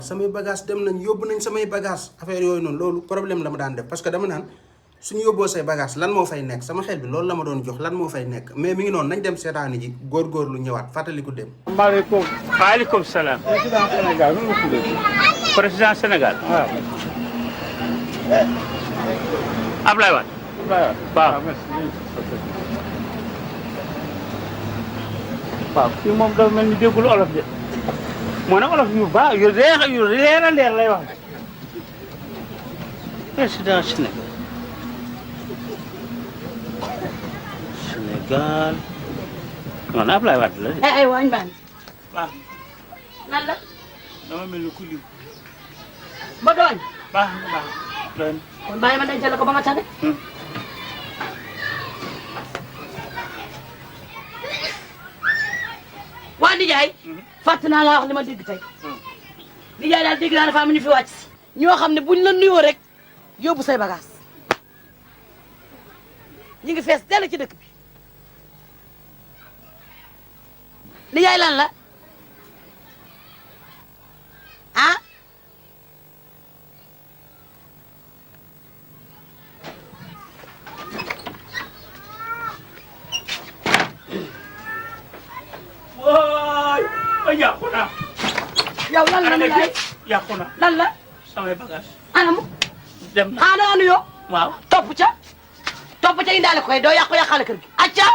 samay bagage dem nañ yóbbu nañ samay bagage affaire yooyu noonu loolu problème la ma daan def parce que dama naan suñu yóbboo say bagage lan moo fay nekk sama xel bi loolu la ma doon jox lan moo fay nekk mais mi ngi noonu nañ dem seetaani ji góorgóorlu ñëwaat fàttaliku dem. maaleykum. maaleykum salaam. président Sénégal nu mu tuddati. président Sénégal. waaw. Ablaye Wade. waaw. waaw fii moom dafa mel ni déggul olof de moo ne olof yu baax yu leer a leer lay wax de président Sénégal Sénégal non Ablaye Wade la de. ay waañ baan waaw nan la dama mel ni ku liw ba dooñ baax na baax doy na. kon bàyyi ma dencal ko ba ma tane waa nijaay fàtt naa laa wax li ma dégg tey nijaay daal dégg naa dafa am ñu fi wàcc si ñoo xam ne buñ la nuyoo rek yóbbu say bagage ñi ngi fees dell ci dëkk bi nijaay lan la ah waay ay yàqu naa. yow lan la nijaay yàqu na lan la samay bagage anamu dem na. ah daa nuyoo waaw. topp ca indaale koy doo yàqu yàqaale kër gi acca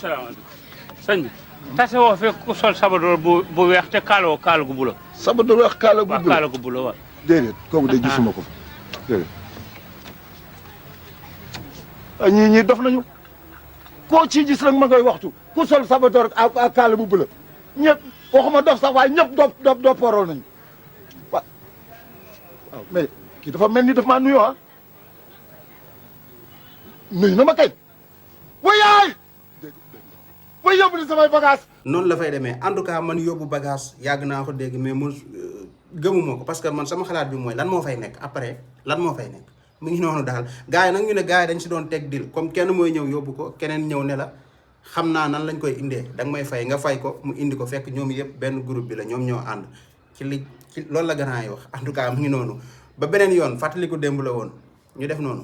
salaamaaleykum sëñ bi tase woo fekk ku sol sabadoor bu weex te kaaloo kaala gu bula sabadoor wax kaala gu waaw bula kaala gu bula waaw déedéet kooku de gisuma ko déedéet ñii dof nañu koo ci gis rek ma ngay waxtu ku sol sabadoor ak kaala bu bula ñëpp waxuma dof sax waaye ñëpp doppoorool nañu waaw mais kii dafa mel ni daf maa nuyoo ah nuyu na ma kay wayaay way yóbbu ni samay bagage noonu la fay demee en tout cas man yóbbu bagage yàgg naa ko dégg mais mu gëmuma ko parce que man sama xalaat bi mooy lan moo fay nekk après lan moo fay nekk mu ngi noonu daal gars yi nag ñu ne gars yi dañ si doon teg dil comme kenn mooy ñëw yóbbu ko keneen ñëw ne la xam naa nan lañ koy indee da nga may fay nga fay ko mu indi ko fekk ñoom yëpp benn groupe bi la ñoom ñoo ànd ci loolu la gën a wax en tout cas mu ngi noonu ba beneen yoon fàttaliku démb la woon ñu def noonu